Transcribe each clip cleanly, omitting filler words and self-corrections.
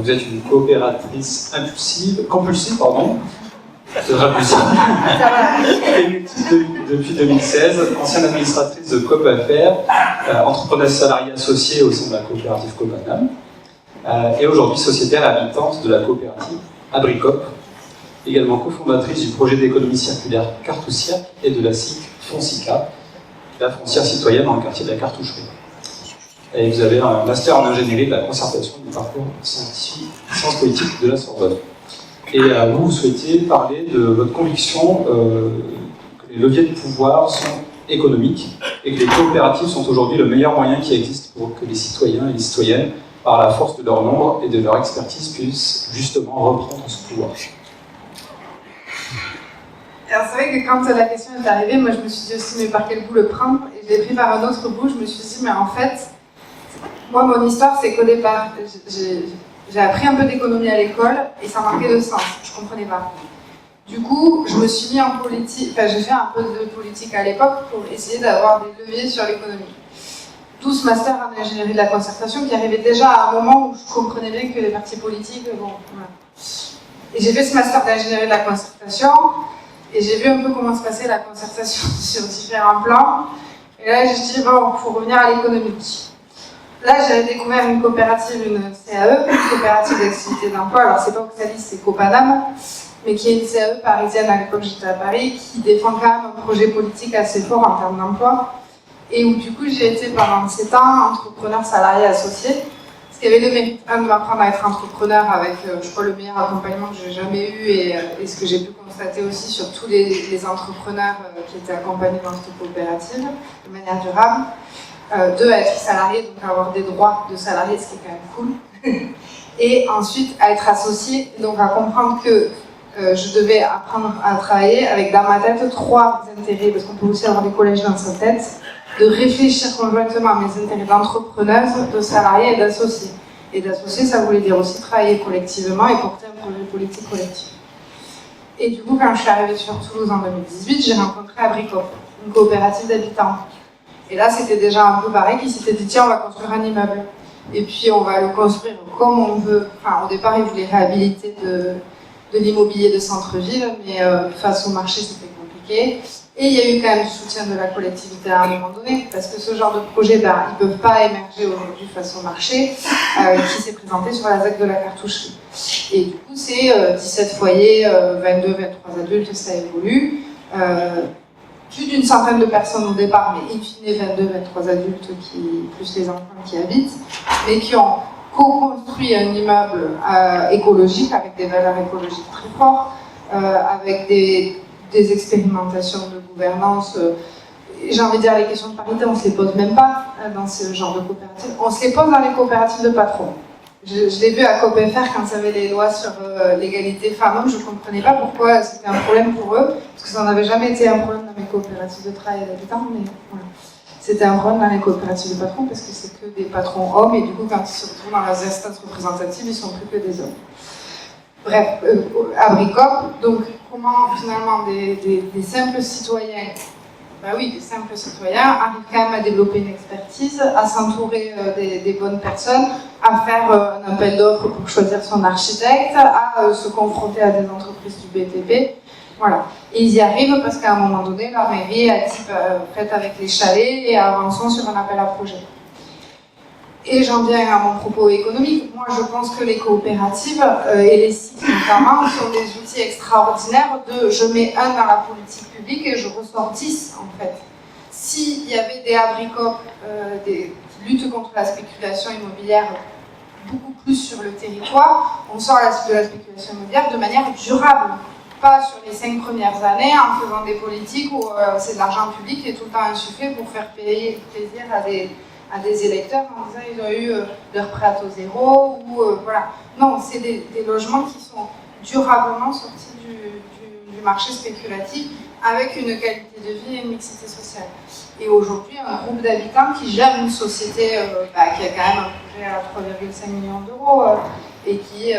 vous êtes une coopératrice compulsive, pardon. C'est très plus depuis 2016, ancienne administratrice de Coop Affaires, entrepreneuse salariée associée au sein de la coopérative Copanam, et aujourd'hui sociétaire et habitante de la coopérative Abricop, également cofondatrice du projet d'économie circulaire Cartouciac et de la SIC Foncica, la foncière citoyenne dans le quartier de la Cartoucherie. Et vous avez un master en ingénierie de la concertation du parcours scientifique, sciences politiques de la Sorbonne. Et vous souhaitez parler de votre conviction que les leviers de pouvoir sont économiques et que les coopératives sont aujourd'hui le meilleur moyen qui existe pour que les citoyens et les citoyennes, par la force de leur nombre et de leur expertise, puissent justement reprendre ce pouvoir. Alors c'est vrai que quand la question est arrivée, moi je me suis dit aussi mais par quel bout le prendre, et je l'ai pris par un autre bout. Je me suis dit mais en fait, moi mon histoire c'est qu'au départ, j'ai appris un peu d'économie à l'école et ça manquait de sens, je comprenais pas. Du coup, je me suis mis en politique, enfin j'ai fait un peu de politique à l'époque pour essayer d'avoir des leviers sur l'économie. D'où ce master en ingénierie de la concertation qui arrivait déjà à un moment où je comprenais bien que les partis politiques, bon, voilà. Et j'ai fait ce master d'ingénierie de la concertation et j'ai vu un peu comment se passait la concertation sur différents plans. Et là, j'ai dit, bon, il faut revenir à l'économique. Là, j'ai découvert une coopérative, une CAE, une coopérative d'activité d'emploi. Alors, c'est pas Oxalis, c'est Copanam, mais qui est une CAE parisienne à l'époque, j'étais à Paris, qui défend quand même un projet politique assez fort en termes d'emploi. Et où, du coup, j'ai été pendant 7 ans entrepreneur salarié associé. Ce qui avait le mérite de m'apprendre à être entrepreneur avec, je crois, le meilleur accompagnement que j'ai jamais eu et ce que j'ai pu constater aussi sur tous les entrepreneurs qui étaient accompagnés dans cette coopérative de manière durable. De être salarié, donc avoir des droits de salarié, ce qui est quand même cool. Et ensuite, à être associé, donc à comprendre que je devais apprendre à travailler avec dans ma tête 3 intérêts, parce qu'on peut aussi avoir des collèges dans sa tête, de réfléchir conjointement à mes intérêts d'entrepreneuse, de salarié et d'associé. Et d'associé, ça voulait dire aussi travailler collectivement et porter un projet politique collectif. Et du coup, quand je suis arrivée sur Toulouse en 2018, j'ai rencontré Abricop, une coopérative d'habitants. Et là, c'était déjà un peu pareil, qui s'était dit, tiens, on va construire un immeuble. Et puis, on va le construire comme on veut. Enfin, au départ, ils voulaient réhabiliter de l'immobilier de centre-ville, mais face au marché, c'était compliqué. Et il y a eu quand même du soutien de la collectivité à un moment donné, parce que ce genre de projet, ben, ils ne peuvent pas émerger aujourd'hui face au marché, qui s'est présenté sur la ZAC de la Cartoucherie. Et du coup, c'est 17 foyers, 22, 23 adultes, ça évolue. Plus d'une centaine de personnes au départ, mais in fine 22, 23 adultes, plus les enfants qui habitent, mais qui ont co-construit un immeuble écologique, avec des valeurs écologiques très fortes, avec des expérimentations de gouvernance. J'ai envie de dire, les questions de parité, on ne se les pose même pas dans ce genre de coopérative. On se les pose dans les coopératives de patrons. Je l'ai vu à Coop Affaires quand il y avait les lois sur l'égalité femmes-hommes, je ne comprenais pas pourquoi c'était un problème pour eux, parce que ça n'avait jamais été un problème dans mes coopératives de travail et d'habitants, mais voilà. C'était un problème dans les coopératives de patrons, parce que c'est que des patrons hommes, et du coup, quand ils se retrouvent dans les instances représentatives, ils ne sont plus que des hommes. Bref, Abricop, donc comment finalement des simples citoyens, des simples citoyens arrivent quand même à développer une expertise, à s'entourer des bonnes personnes, à faire un appel d'offres pour choisir son architecte, à se confronter à des entreprises du BTP. Voilà. Et ils y arrivent parce qu'à un moment donné, la mairie a dit faites avec les chalets et avançons sur un appel à projet. Et j'en viens à mon propos économique. Moi, je pense que les coopératives et les sites notamment sont des outils extraordinaires de je mets un dans la politique publique et je ressors 10 en fait. S'il y avait des Abricop, des luttes contre la spéculation immobilière beaucoup plus sur le territoire, on sort de la spéculation immobilière de manière durable. Pas sur les 5 premières années en faisant des politiques où c'est de l'argent public qui est tout le temps insufflé pour faire payer plaisir à des électeurs en disant ils ont eu leur prêt à taux zéro ou voilà. Non, c'est des logements qui sont durablement sortis du marché spéculatif avec une qualité de vie et une mixité sociale. Et aujourd'hui, un groupe d'habitants qui gère une société qui a quand même un projet à 3,5 millions d'euros et qui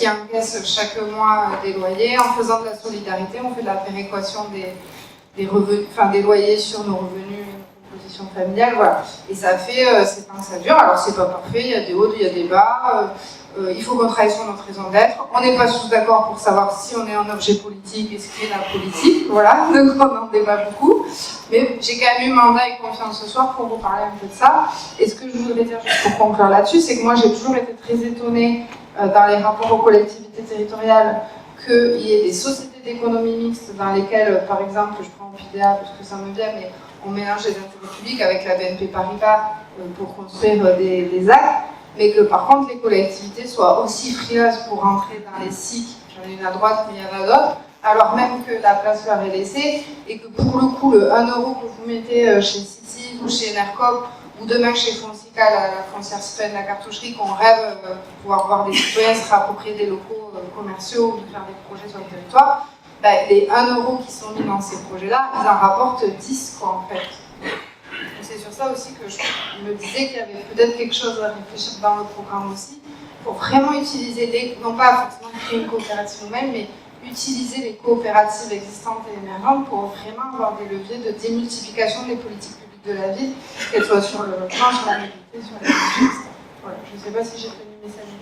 encaisse chaque mois des loyers en faisant de la solidarité, on fait de la péréquation des revenus, des loyers sur nos revenus, une proposition quotient familial, voilà. Et ça fait 7 ans que ça dure, alors c'est pas parfait, il y a des hauts, il y a des bas, il faut qu'on travaille sur notre raison d'être. On n'est pas tous d'accord pour savoir si on est un objet politique et ce qu'est la politique, voilà, donc on en débat beaucoup. Mais j'ai quand même eu mandat et confiance ce soir pour vous parler un peu de ça. Et ce que je voudrais dire juste pour conclure là-dessus, c'est que moi j'ai toujours été très étonnée dans les rapports aux collectivités territoriales qu'il y ait des sociétés d'économie mixte dans lesquelles, par exemple, je prends Opidea parce que ça me vient, mais on mélange les intérêts publics avec la BNP Paribas pour construire des actes, mais que par contre les collectivités soient aussi frileuses pour rentrer dans les SIC, j'en ai une à droite mais il y en a d'autres, alors même que la place leur est laissée, et que pour le coup, le 1 euro que vous mettez chez City ou chez Enercop, ou demain chez Foncica, la foncière citoyenne de la cartoucherie, qu'on rêve de pouvoir voir des citoyens se réapproprier des locaux commerciaux ou de faire des projets sur le territoire, ben, les 1 euro qui sont mis dans ces projets-là, ils en rapportent 10, quoi, en fait. C'est sur ça aussi que je me disais qu'il y avait peut-être quelque chose à réfléchir dans le programme aussi, pour vraiment utiliser, non pas forcément créer une coopérative nous-mêmes, mais utiliser les coopératives existantes et émergentes pour vraiment avoir des leviers de démultiplication des politiques publiques de la ville, qu'elles soient sur le logement, sur la mobilité, sur les etc. Voilà, je ne sais pas si j'ai tenu mes 5 minutes.